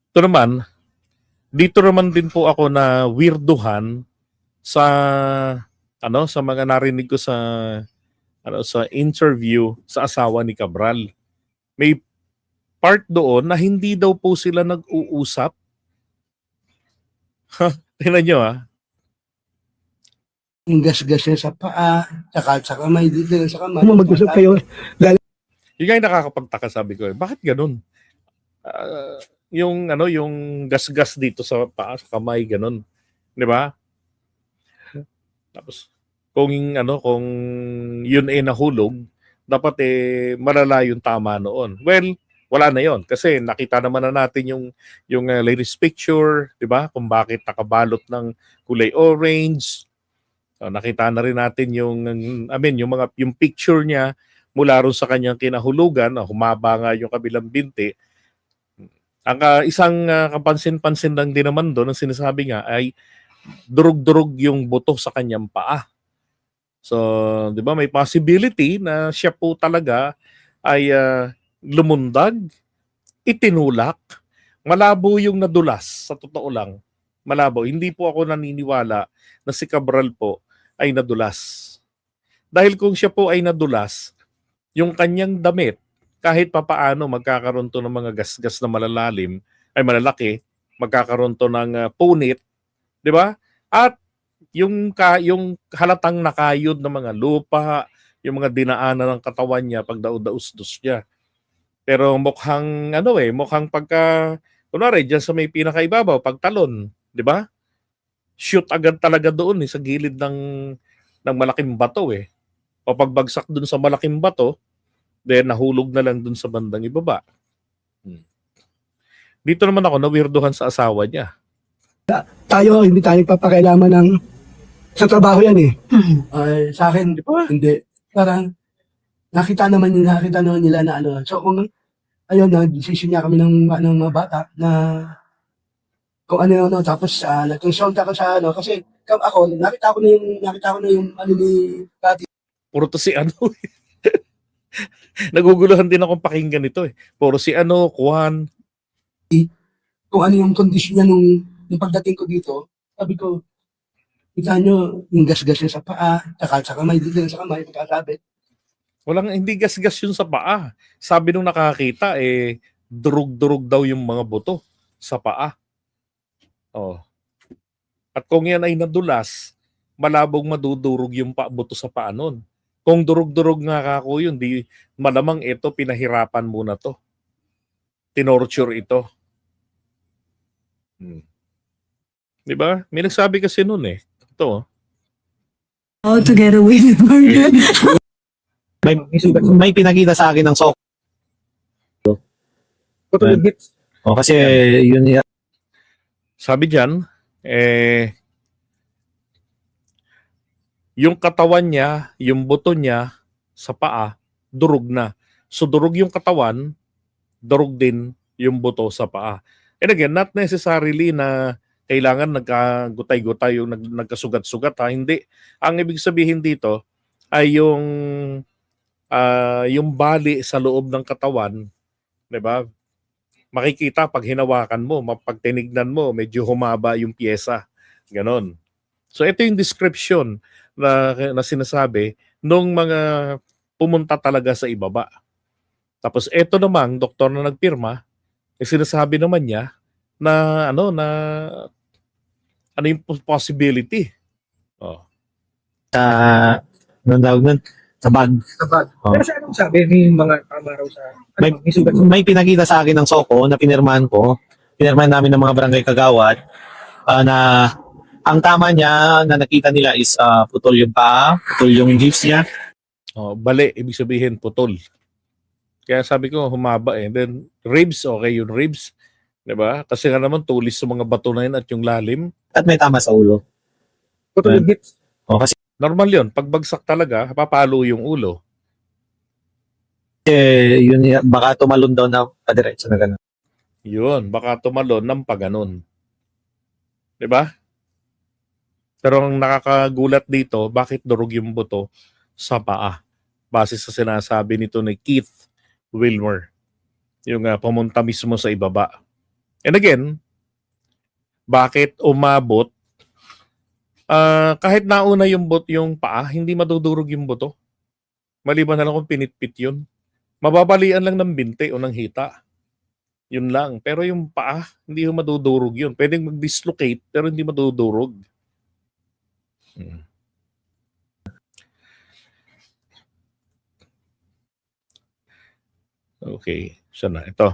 Ito naman, dito naman din po ako na weirduhan sa sa mga narinig ko sa sa interview sa asawa ni Cabral. May part doon na hindi daw po sila nag-uusap. Tingnan nyo Yung gas-gas niya sa paa, tsaka sa kamay, dito lang sa kamay. Mag-usap kayo. Yung nga yung nakakapagtaka, sabi ko, bakit ganun? Yung gas-gas dito sa paa, sa kamay, ganun. Di ba? Tapos, kung yun nahulog, dapat malala yung tama noon. Well, wala na yon kasi nakita naman na natin yung latest picture, 'di ba? Kung bakit nakabalot ng kulay orange. So, nakita na rin natin yung picture niya mula ron sa kanyang kinahulugan, humaba nga yung kabilang binti. Ang isang kapansin-pansin lang din naman doon, ang sinasabi nga ay durug-durug yung buto sa kanyang paa. So, 'di ba, may possibility na siya po talaga ay lumundag, itinulak, malabo yung nadulas, sa totoo lang. Malabo. Hindi po ako naniniwala na si Cabral po ay nadulas. Dahil kung siya po ay nadulas, yung kanyang damit, kahit papaano magkakaroon to ng mga gasgas na malalalim, ay malalaki, magkakaroon to ng punit, di ba? At yung halatang nakayod ng mga lupa, yung mga dinaanan ng katawan niya pag daus-daus niya. Pero mukhang kunwari, dyan sa may pinakaibabaw, pagtalon, di ba? Shoot agad talaga doon sa gilid ng malaking bato O pagbagsak doon sa malaking bato, then nahulog na lang doon sa bandang ibaba. Dito naman ako na-weirduhan sa asawa niya. Tayo, hindi tayo papakailaman ng sa trabaho yan Ay, sa akin, Diba? hindi. Parang, nakita naman nila na So, kung, ayun, decision niya kami ng mga bata na kung tapos nag-consult ako sa kasi ako, nakita ko na yung ni Tati. Puro to si Naguguluhan din akong pakinggan ito Puro si Juan. Kung ano yung condition niya nung pagdating ko dito, sabi ko, kita nyo, yung gas-gas niya sa paa, tsaka sa kamay, dito lang sa kamay, pagkasabit. Hindi gas-gas yun sa paa. Sabi nung nakakita, durug-durug daw yung mga buto sa paa. Oh. At kung yan ay nadulas, malabong madudurog yung buto sa paa nun. Kung durug-durug nga kako yun, di malamang ito pinahirapan muna to. Tinorture ito. Di ba? May nagsabi kasi nun Ito. All together with burger. May pinakita sa akin ng sok. Kasi yun sabi diyan, yung katawan niya, yung buto niya sa paa, durog na. So durog yung katawan, durog din yung buto sa paa. And again, not necessarily na kailangan nagkagutay-gutay yung nagkasugat-sugat Hindi. Ang ibig sabihin dito ay yung bali sa loob ng katawan, 'di ba? Makikita pag hinawakan mo, pag tinignan mo, medyo humaba yung pyesa. Ganon. So ito yung description na sinasabi nung mga pumunta talaga sa ibaba. Tapos ito namang doktor na nagpirma, sinasabi naman niya na ano yung possibility. sa bag. Pero sa anong sabi ni mga kamaraw sa May pinakita sa akin ng Soko na pinirmahan ko. Pinirmahan namin ng mga barangay kagawad na ang tama niya na nakita nila is putol yung paa, putol yung hips niya. Bali, ibig sabihin putol. Kaya sabi ko humaba Then ribs, okay yung ribs. 'Di ba? Kasi nga naman tulis sa mga bato na yun at yung lalim. At may tama sa ulo. putol yung hips. Kasi normal yun. Pagbagsak talaga, papalo yung ulo. yun, baka tumalon daw na padiretso na gano'n. Yun, baka tumalon ng paganon. 'Di ba? Pero ang nakakagulat dito, bakit durog yung buto sa paa? Base sa sinasabi nito ni Keith Wilmer. Yung pumunta mismo sa ibaba. And again, bakit umabot? Kahit nauna yung paa, hindi madudurog yung buto. Maliban na lang kung pinitpit yun. Mababalian lang ng binte o ng hita. Yun lang. Pero yung paa, hindi yung madudurog yun. Pwedeng mag-dislocate, pero hindi madudurog. Hmm. Okay. Siya na. Ito.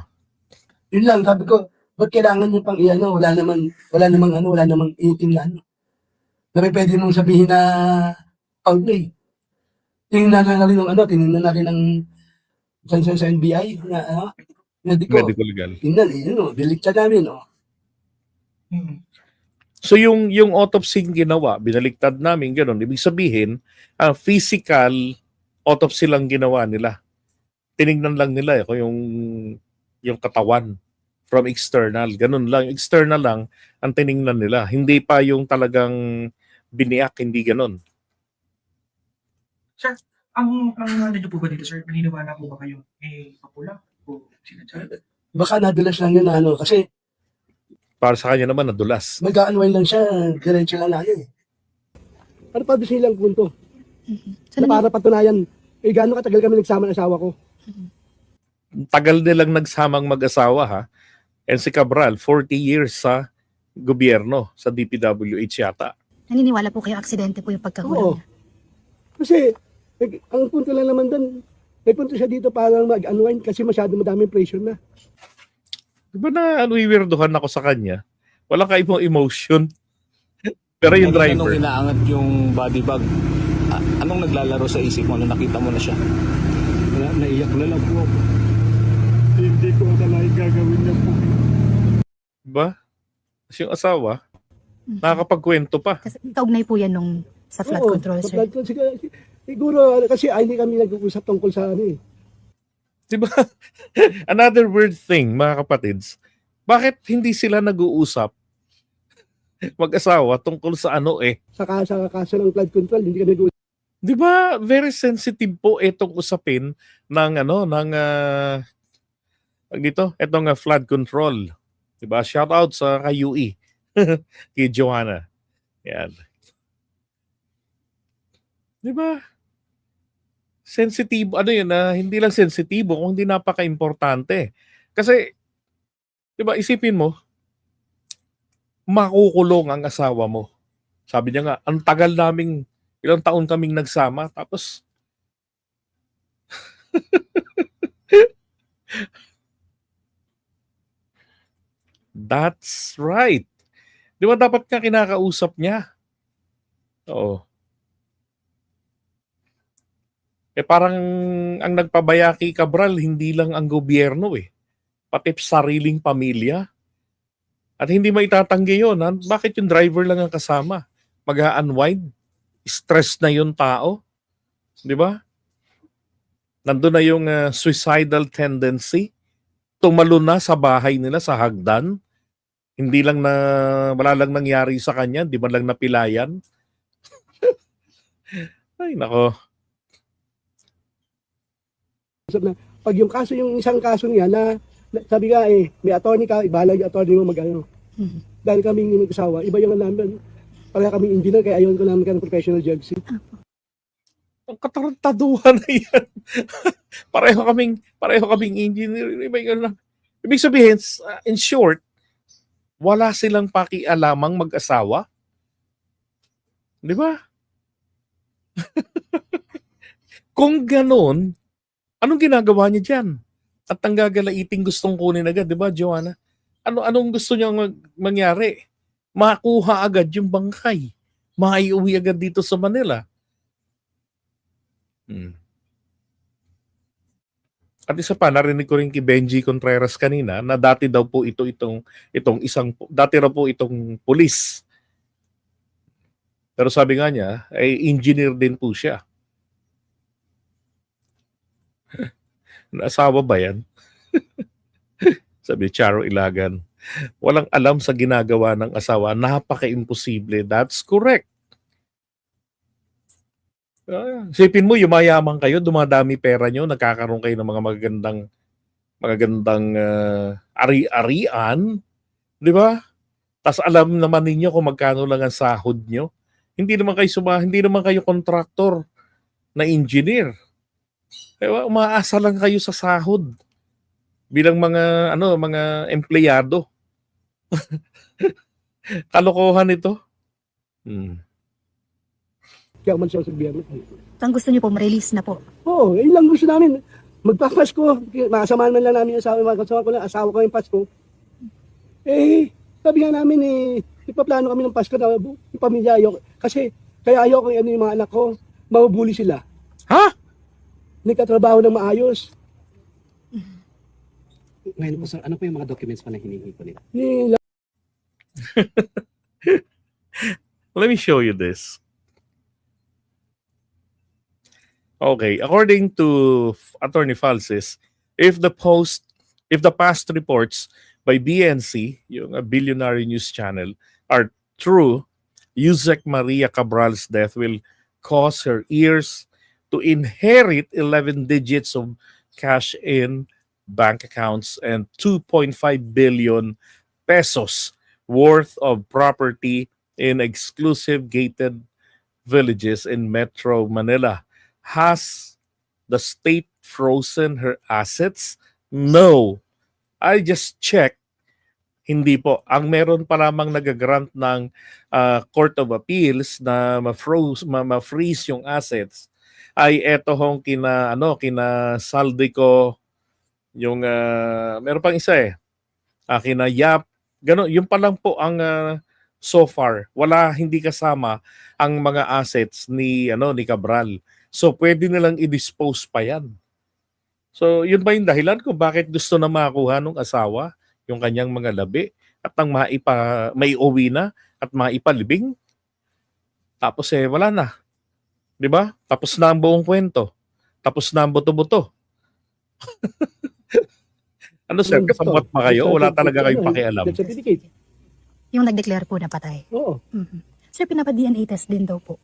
Yun lang, sabi ko, ba't kailangan nyo pang i-ano? Wala namang itim na ano. Pero pwede mong sabihin na foul play. Tingnan na rin ng ano, tingnan na rin ng sa NBI na ano, medical. Medical legal. Tingnan, yun o, baliktad namin o. So yung autopsy ginawa, binaliktad namin, gano'n. Ibig sabihin, physical autopsy lang ginawa nila. Tinignan lang nila kung yung katawan from external. Ganun lang. External lang ang tinignan nila. Hindi pa yung talagang biniyak, hindi ganun. Sir, ang ano niyo po ba dito, sir? Naniniwala po ba kayo papula o sinadya? Baka nadulas lang yun na ano, kasi Para sa kanya naman, nadulas. mag-unwind lang siya, diretso lang natin eh. Ano pa doon silang punto? Na para patunayan, gaano katagal kami nagsama ng asawa ko? Tagal nilang nagsamang mag-asawa, ha? And si Cabral, 40 years sa gobyerno, sa DPWH yata. Naniniwala po kayo aksidente po yung Oo. pagkahulog niya? Kasi, ang punto lang naman doon, nagpunta siya dito para mag-unwind kasi masyado madaming pressure na. Di ba na weirdohan ako sa kanya? Walang kaibang emotion. Pero yung driver, Anong inaangat yung body bag? Anong naglalaro sa isip mo nung nakita mo na siya? Naiyak na lang po ako. Hindi ko akalain gagawin niya po. ba? Kasi yung asawa, nakakapagkwento pa. Kasi kaugnay po yan nung sa flood control, Sa sir. flood control, siguro, kasi hindi kami nag-uusap tungkol sa ano eh. Di ba? Another weird thing, mga kapatids, bakit hindi sila nag-uusap mag-asawa tungkol sa ano eh? Sa kaso ng flood control, hindi kami nag-uusap. Di ba very sensitive po itong usapin ng itong flood control. Di ba? Shout out sa kay UE. Kay Joanna. Yan. Di ba? Sensitive, hindi lang sensitibo, kung hindi napaka-importante. Kasi, di ba, isipin mo, makukulong ang asawa mo. Sabi niya nga, ang tagal naming, ilang taon kaming nagsama, tapos, that's right. Di ba dapat ka kinakausap niya? Oo. Parang ang nagpabaya kay Cabral, hindi lang ang gobyerno pati sariling pamilya. At hindi maitatanggi yun. Ha? Bakit yung driver lang ang kasama? Mag-unwind? Stress na yung tao? Di ba? Nandun na yung suicidal tendency. Tumalo na sa bahay nila, sa hagdan. Hindi lang wala lang nangyari sa kanya, di man lang napilayan. Ay, nako. Pag yung isang kaso niya na sabi nga may attorney ka, bahala yung attorney mo mag-ano. Dahil kaming mag-asawa, iba yung namin. Pareha kaming engineer, kaya ayaw ko namin ka ng professional judge. Ang katarantaduhan na yan. pareho kaming engineer. Ibig sabihin, in short, wala silang pakialamang mag-asawa. Di ba? Kung ganon, anong ginagawa niya dyan? At ang gagalaiting gustong kunin agad, di ba, Joanna? Anong gusto niya mangyari? Makuha agad yung bangkay. Maiuwi agad dito sa Manila. At isa pa, narinig ko rin kay Benji Contreras kanina na dati daw po dati raw po itong pulis. Pero sabi nga niya, ay engineer din po siya. Asawa ba yan? Sabi Charo Ilagan. Walang alam sa ginagawa ng asawa. Napaka-imposible. That's correct. Sipin mo, yumayaman kayo, dumadami pera nyo, nagkakaroon kayo ng mga magagandang ari-arian, 'Di ba? Tas alam naman ninyo kung magkano lang ang sahod nyo. Hindi naman kayo kontraktor na engineer. Kaya umaasa lang kayo sa sahod bilang mga empleyado. Kalokohan ito. Hmm. Kaya man siya sa biyernes. Ang gusto niyo po, ma-release na po. Oo, yun lang gusto namin. Magpapasko, makasamahan man lang namin yung asawa, asawa ko yung Pasko. Eh, sabi nga namin ipaplano kami ng Pasko na yung pamilya ayoko. Kasi, kaya ayoko yung mga anak ko, mabubuli sila. Ha? Nagkatrabaho ng maayos. Ngayon po, sir, ano po yung mga documents pa na hinihingi po nila? Let me show you this. Okay, according to Attorney Falsis, if the past reports by BNC, yung billionaire news channel, are true, Yusek Maria Cabral's death will cause her heirs to inherit 11 digits of cash in bank accounts and 2.5 billion pesos worth of property in exclusive gated villages in Metro Manila. Has the state frozen her assets? No. I just checked. Hindi po. Ang meron pa lamang nagagrant ng Court of Appeals na ma-freeze yung assets ay eto hong kina Saldico, yung meron pang isa kina Yap. Ganun, yun pa lang po ang so far. Hindi kasama ang mga assets ni Cabral. So, pwede nilang i-dispose pa yan. So, yun ba yung dahilan kung bakit gusto na makakuha ng asawa yung kanyang mga labi at ang maiuwi na at maipalibing? Tapos wala na. Di ba? Tapos na ang buong kwento. Tapos na ang buto-buto. Ano sir, kasabot pa kayo? Wala talaga kayong pakialam. Death certificate. Yung nag-declare po na patay. Oo. Mhm. Sir, pinapa-DNA test din daw po.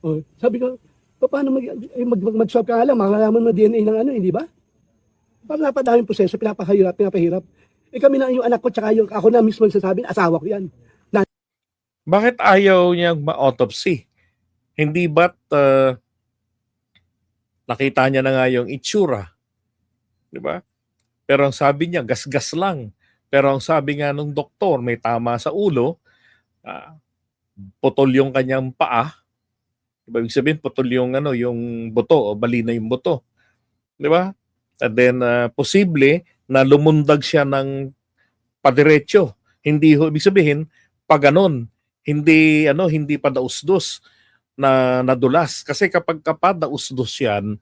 Oh, sabi ko, paano mag-swab ka nga lang, makakalaman mo DNA ng hindi ba? Parang napadaming proseso, pinapahirap. Kami na yung anak ko, tsaka yung ako na mismo nagsasabi, asawa ko yan. Bakit ayaw niyang ma-autopsy? Hindi ba't nakita niya na nga yung itsura? Di ba? Pero ang sabi niya, gasgas lang. Pero ang sabi nga ng doktor, may tama sa ulo, putol yung kanyang paa. Ibig sabihin, putol yung buto o bali na yung buto. Di ba? And then, posible na lumundag siya ng padiretso. Ibig sabihin, pag hindi pa dausdos na nadulas. Kasi kapag dausdos yan,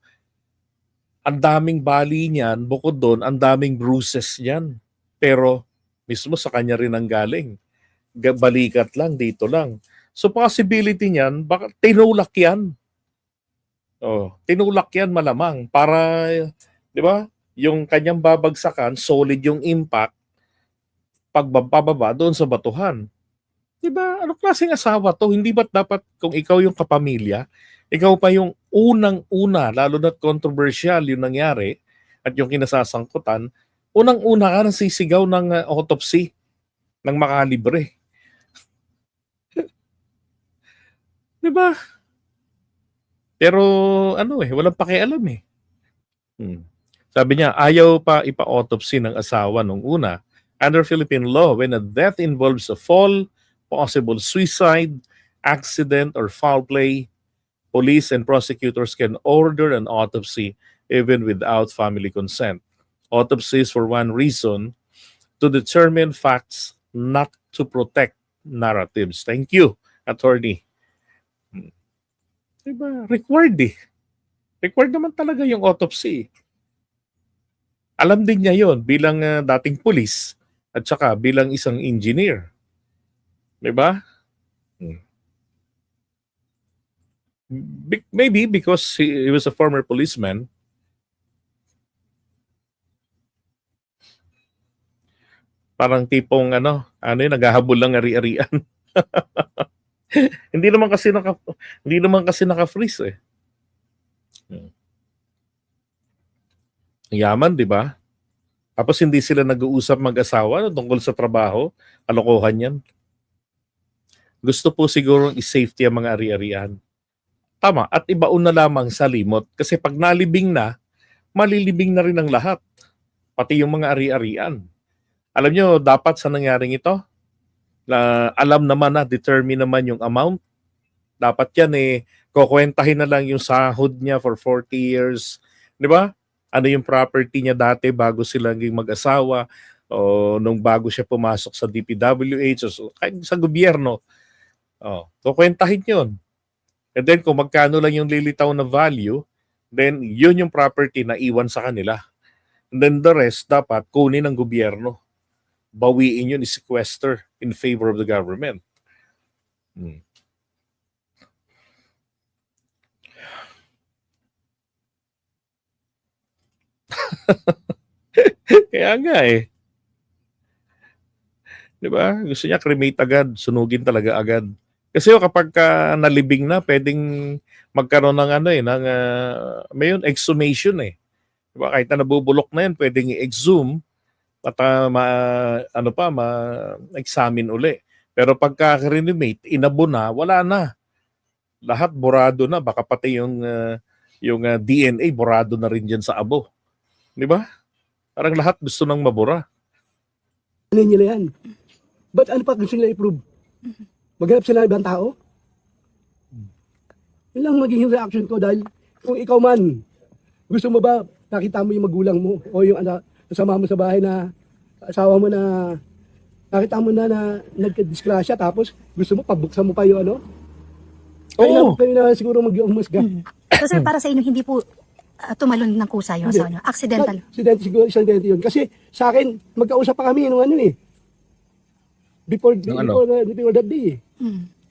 ang daming bali niyan, bukod doon, ang daming bruises niyan. Pero, mismo sa kanya rin ang galing. Balikat lang, dito lang. So possibility niyan, baka tinulak yan. Tinulak yan malamang para, di ba, yung kanyang babagsakan, solid yung impact, pagbababa doon sa batuhan. Di ba, ano klaseng asawa to? Hindi ba't dapat kung ikaw yung kapamilya, ikaw pa yung unang-una, lalo na't controversial yung nangyari at yung kinasasangkutan, unang-una ka nang sisigaw ng autopsy ng makalibre. Diba? Pero walang pakialam Sabi niya, ayaw pa ipa-autopsy ng asawa nung una. Under Philippine law, when a death involves a fall, possible suicide, accident, or foul play, police and prosecutors can order an autopsy even without family consent. Autopsy is for one reason, to determine facts, not to protect narratives. Thank you, attorney. Diba? Required Required naman talaga yung autopsy. Alam din niya yon bilang dating pulis at saka bilang isang engineer. Diba? Maybe because he was a former policeman. Parang tipong naghahabol lang ari-arian. Hindi naman kasi naka-freeze Yaman, 'di ba? Tapos hindi sila nag-uusap mag-asawa tungkol sa trabaho. Kalokohan yan. Gusto po siguro i-safety ang mga ari-arian. Tama. At ibaon na lamang sa limot. Kasi pag nalibing na, malilibing na rin ang lahat. Pati yung mga ari-arian. Alam nyo, dapat sa nangyaring ito, na alam naman na, determine naman yung amount. Dapat yan kukwentahin na lang yung sahod niya for 40 years. Di ba? Ano yung property niya dati bago sila naging mag-asawa o nung bago siya pumasok sa DPWH o kahit sa gobyerno. Kukwentahin yun. And then kung magkano lang yung lilitaw na value, then yun yung property na iwan sa kanila. And then the rest dapat kunin ng gobyerno. Bawiin yun, i-sequester in favor of the government. Kaya nga Di ba? Gusto niya cremate agad, sunugin talaga agad. Kasi kapag nalibing na, pwedeng magkaroon ng may exhumation Di ba? Kahit na nabubulok na yan, pwedeng i-exhume at ma-examine uli. Pero pagka cremate, inabo na, wala na. Lahat borado na, baka pati yung DNA borado na rin dyan sa abo. Di ba? Parang lahat gusto nang mabura. Ano nila yan? Ba't ano pa gusto nila i-prove? Maghanap sila ng ibang tao? Yun lang magiging reaction ko dahil kung ikaw man, gusto mo ba nakita mo yung magulang mo o yung kasama mo sa bahay na asawa mo na nakita mo na nagka-disgrasya tapos gusto mo pagbuksan mo pa yung Oo. Kayo na siguro mag-umusga. So sir, para sa inyo, hindi po tumalon ng kusa yung asawa niyo. Accidental. Aksidente siguro, isang dente yun. Kasi sa akin, magkausap pa kami nung before that day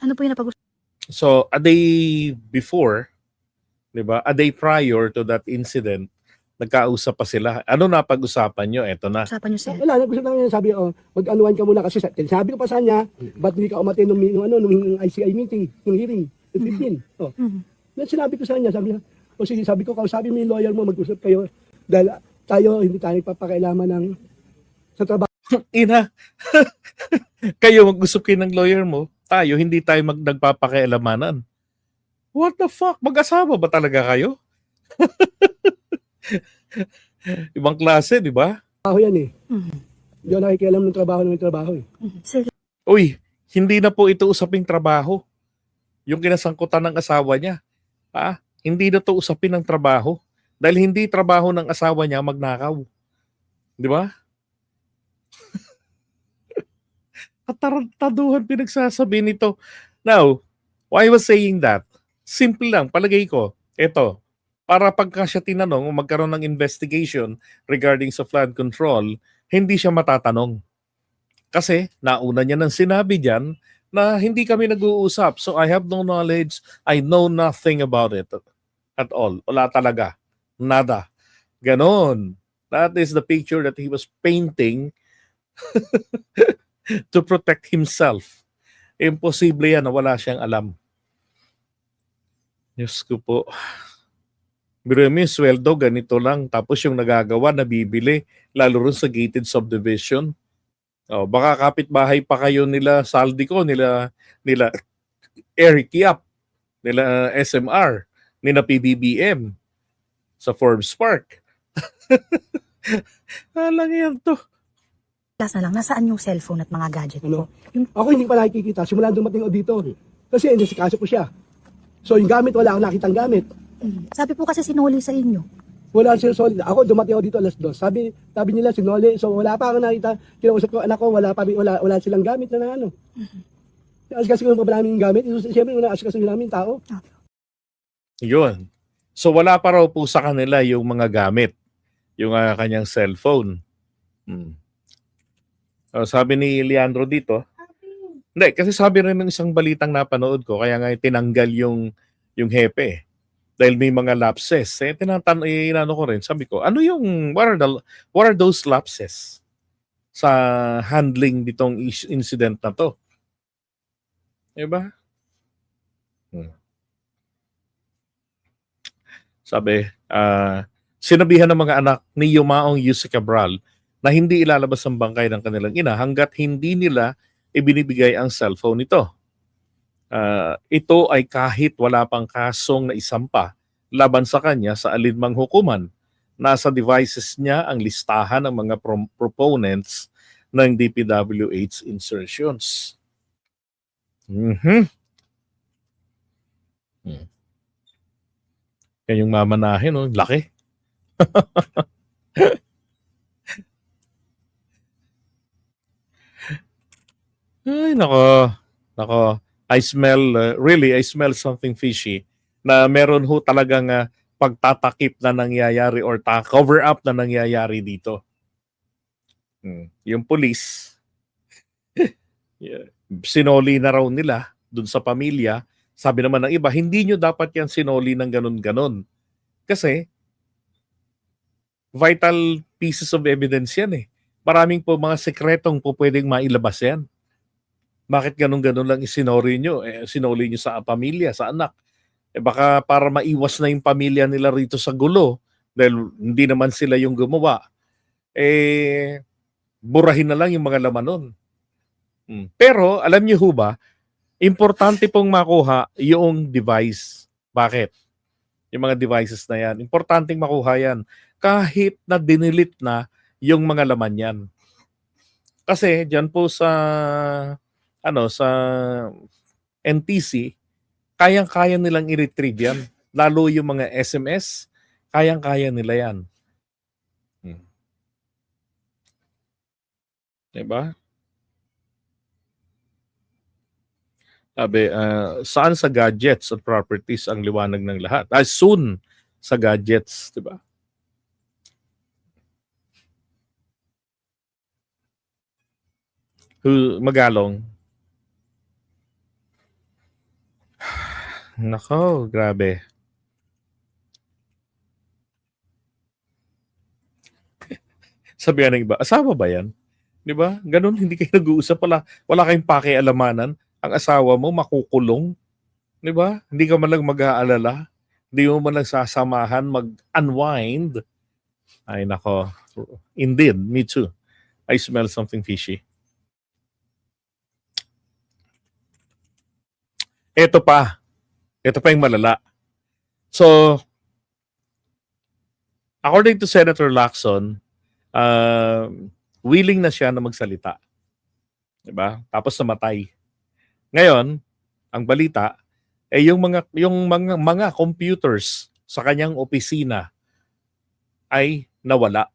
Ano po yung napag-usapan? So, a day before, di ba? A day prior to that incident, nagkausap pa sila. Ano na pag-usapan nyo? Eto na. Usapan niyo sir. Wala, nag-usap namin yan. Sabi, mag-anuan ka muna kasi sabi ko pa sa kanya, ba't hindi ka umatin nung ICI meeting, yung hearing, yung 15. Sinabi ko sa kanya, sabi niya, sige, sabi ko, kausapin mo yung lawyer mo, mag-usap kayo. Dahil hindi tayo papakailaman sa trabaho. Ina, kayo mag-usap kayo ng lawyer mo, tayo, hindi tayo nagpapakialamanan. What the fuck? Mag-asawa ba talaga kayo? Ibang klase, di ba? Trabaho yan Hindi ako nakikialam ng trabaho Sir, Uy, hindi na po ito usaping trabaho. Yung kinasangkutan ng asawa niya. Hindi na to usapin ng trabaho. Dahil hindi trabaho ng asawa niya magnakaw. Di ba? Katarantaduhan pinagsasabi nito. Now, why I was saying that? Simple lang, palagay ko. Ito, para pagka siya tinanong o magkaroon ng investigation regarding sa flood control, hindi siya matatanong. Kasi nauna niya nang sinabi diyan na hindi kami nag-uusap. So I have no knowledge. I know nothing about it at all. Wala talaga. Nada. Ganon. That is the picture that he was painting to protect himself. Imposible yan na wala siyang alam. Diyos ko po. Biro mo yung sweldo, ganito lang. Tapos yung nagagawa, nabibili. Lalo rin sa gated subdivision. Baka kapitbahay pa kayo nila Saldico, nila Eric Yap, nila SMR, nila PBBM sa Forbes Park. Alang yan to. last na lang, nasaan yung cellphone at mga gadget po? Ako hindi pa nakikita. Simula dumating ako dito. Kasi indisikaso ko siya. So yung gamit, wala akong nakitang gamit. Sabi po kasi sinuli sa inyo. Wala siya solid. Ako dumating ako dito alas 2. Sabi nila sinuli. So wala pa ako nakita. Kinausap ko anak ko, wala silang gamit na ano. Kasi kung pa namin yung gamit, siyempre kasi namin tao. Yun. So wala pa raw po sa kanila yung mga gamit. Yung kanyang cellphone. Sabi ni Leandro dito, hindi, kasi sabi rin ng isang balitang napanood ko, kaya nga tinanggal yung hepe. Dahil may mga lapses. Inano ko rin, sabi ko, what are those lapses sa handling ditong incident na to? Diba? Sabi, sinabihan ng mga anak ni Yumaong Yusek Cabral na hindi ilalabas ang bangkay ng kanilang ina hanggat hindi nila ibinibigay ang cellphone nito. Ito ay kahit wala pang kasong na isampa laban sa kanya sa alinmang hukuman. Nasa devices niya ang listahan ng mga proponents ng DPWH insertions. Yan yung mamanahin, no? Laki. Ay, nako. Nako. I smell something fishy na meron ho talagang pagtatakip na nangyayari or cover up na nangyayari dito. Yung police, sinoli na raw nila dun sa pamilya. Sabi naman ng iba, hindi nyo dapat yan sinoli ng ganun-ganon. Kasi, vital pieces of evidence yan eh. Maraming po mga sekretong po pwedeng mailabas yan. Bakit ganun-ganon lang isinoli nyo? Sinoli nyo sa pamilya, sa anak. Baka para maiwas na yung pamilya nila rito sa gulo dahil hindi naman sila yung gumawa. Burahin na lang yung mga laman nun. Pero, alam niyo ho ba, importante pong makuha yung device. Bakit? Yung mga devices na yan. Importanteng makuha yan. Kahit na dinilit na yung mga laman yan. Kasi dyan po sa sa NTC, kayang-kaya nilang i-retrieve yan. Lalo yung mga SMS, kayang-kaya nila yan. Diba? Sabi, saan sa gadgets at properties ang liwanag ng lahat? Soon sa gadgets, di ba? Magalong. Nako, grabe. Sabi ng iba, asawa ba yan? Di ba? Ganun, hindi kayo nag-uusap. Wala kayong pakialamanan. Ang asawa mo makukulong, 'di ba? Hindi ka man lang mag-aalala, hindi mo man lang sasamahan mag-unwind. Ay nako. Indeed, me too. I smell something fishy. Ito pa yung malala. So, according to Senator Lacson, willing na siya na magsalita. 'Di ba? Tapos namatay. Ngayon, ang balita yung mga computers sa kanyang opisina ay nawala.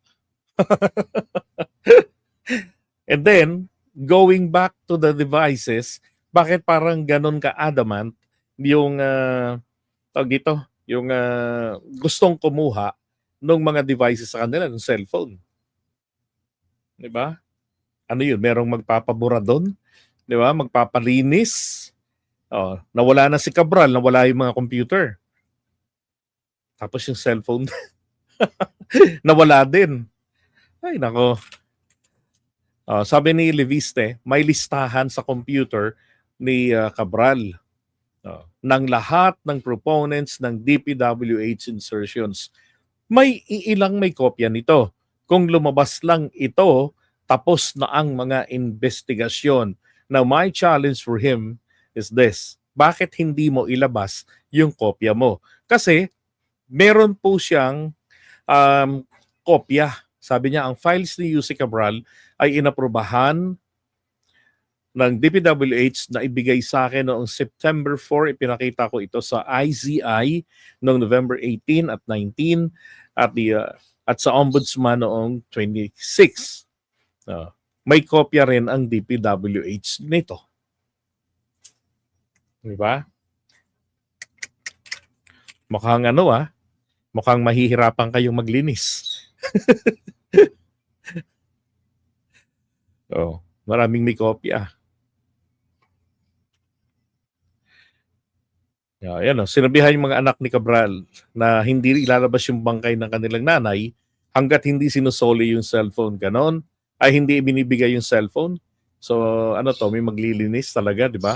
And then, going back to the devices, bakit parang ganun ka-adamant yung gustong kumuha ng mga devices sa kanila, ng cellphone? 'Di ba? Ano 'yun? Merong magpapabura doon? 'Di ba? Magpapalinis. Nawala na si Cabral, nawala yung mga computer. Tapos yung cellphone nawala din. Ay nako. Sabi ni Leviste, may listahan sa computer ni Cabral ng lahat ng proponents ng DPWH insertions. May ilang may kopya nito. Kung lumabas lang ito, tapos na ang mga investigasyon. Now, my challenge for him is this. Bakit hindi mo ilabas yung kopya mo? Kasi meron po siyang kopya. Sabi niya, ang files ni Yusek Cabral ay inaprubahan ng DPWH na ibigay sa akin noong September 4. Ipinakita ko ito sa IZI noong November 18 at 19 at sa Ombudsman noong 26. May kopya rin ang DPWH nito. Di ba? Mukhang mukhang mahihirapan kayong maglinis. Maraming may kopya. Sinabihan yung mga anak ni Cabral na hindi ilalabas yung bangkay ng kanilang nanay hanggat hindi sinusoli yung cellphone. Ganon. Ay hindi ibinibigay yung cellphone. So may maglilinis talaga, di ba?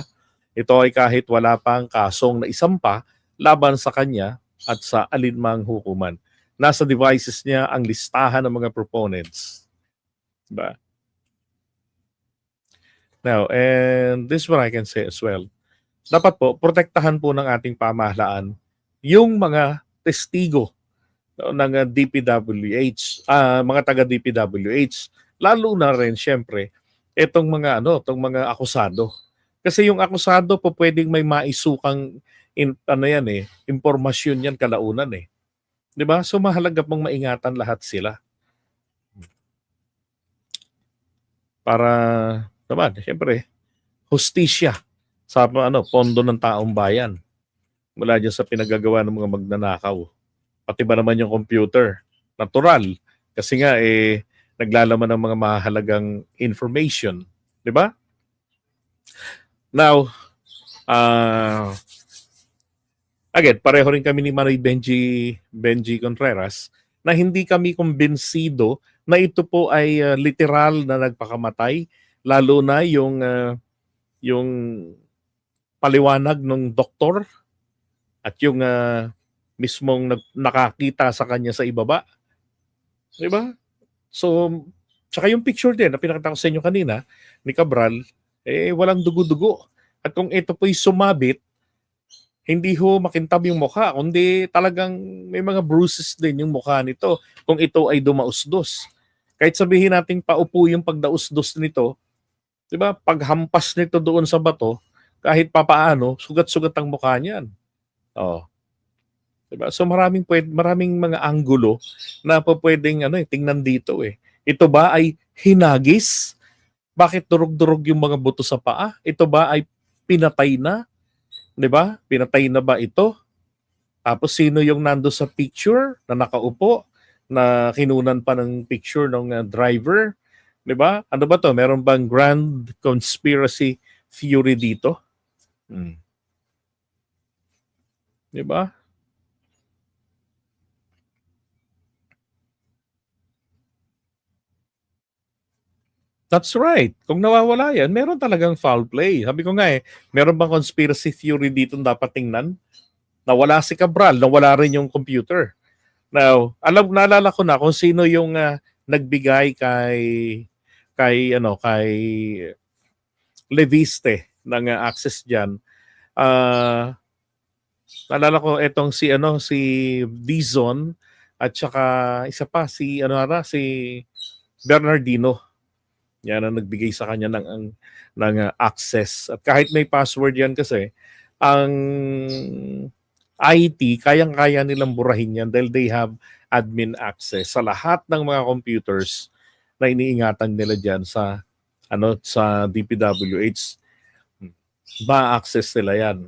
Ito ay kahit wala pang kasong na isampa laban sa kanya at sa alinmang hukuman. Nasa devices niya ang listahan ng mga proponents. Diba? Now, and this is what I can say as well. Dapat po, protektahan po ng ating pamahalaan yung mga testigo ng DPWH, mga taga DPWH, lalo na rin syempre itong itong mga akusado. Kasi yung akusado po pwedeng may maisukang impormasyon yan kalaunan eh. 'Di ba? So mahalaga pong maingatan lahat sila. Para naman syempre hustisya sa pondo ng taong bayan. Mula dyan sa pinagagawa ng mga magnanakaw. Pati ba naman yung computer? Natural. Kasi nga, naglalaman ng mga mahalagang information. Di ba? Now, again, pareho rin kami ni Manoy Benji Contreras na hindi kami kumbinsido na ito po ay literal na nagpakamatay, lalo na yung paliwanag ng doktor at yung mismong nakakita sa kanya sa ibaba. Di ba? So, tsaka yung picture din na pinakita ko sa inyo kanina ni Cabral, walang dugo-dugo. At kung ito po'y sumabit, hindi ho makintab yung mukha, kundi talagang may mga bruises din yung mukha nito kung ito ay dumausdos. Kahit sabihin nating paupo yung pagdausdos nito, di ba? Paghampas nito doon sa bato, kahit papaano, sugat-sugat ang mukha niyan. Oh. Diba? So maraming mga anggulo na pwedeng tingnan dito eh. Ito ba ay hinagis? Bakit durog-durog yung mga buto sa paa? Ito ba ay pinatay na? 'Di ba? Pinatay na ba ito? Tapos sino yung nando sa picture na nakaupo na kinunan pa ng picture ng driver? 'Di ba? Ano ba 'to? Meron bang grand conspiracy theory dito? 'Di ba? That's right. Kung nawawala yan, meron talagang foul play. Sabi ko nga meron bang conspiracy theory dito dapat tingnan? Nawala si Cabral, nawala rin yung computer. Now, naalala ko na kung sino yung nagbigay kay Leviste ng access diyan. Naalala ko etong si Dizon at saka isa pa si Bernardino. Yan ang nagbigay sa kanya ng access. At kahit may password yan kasi, ang IT, kayang-kaya nilang burahin yan dahil they have admin access sa lahat ng mga computers na iniingatan nila dyan sa DPWH. Ma-access nila yan.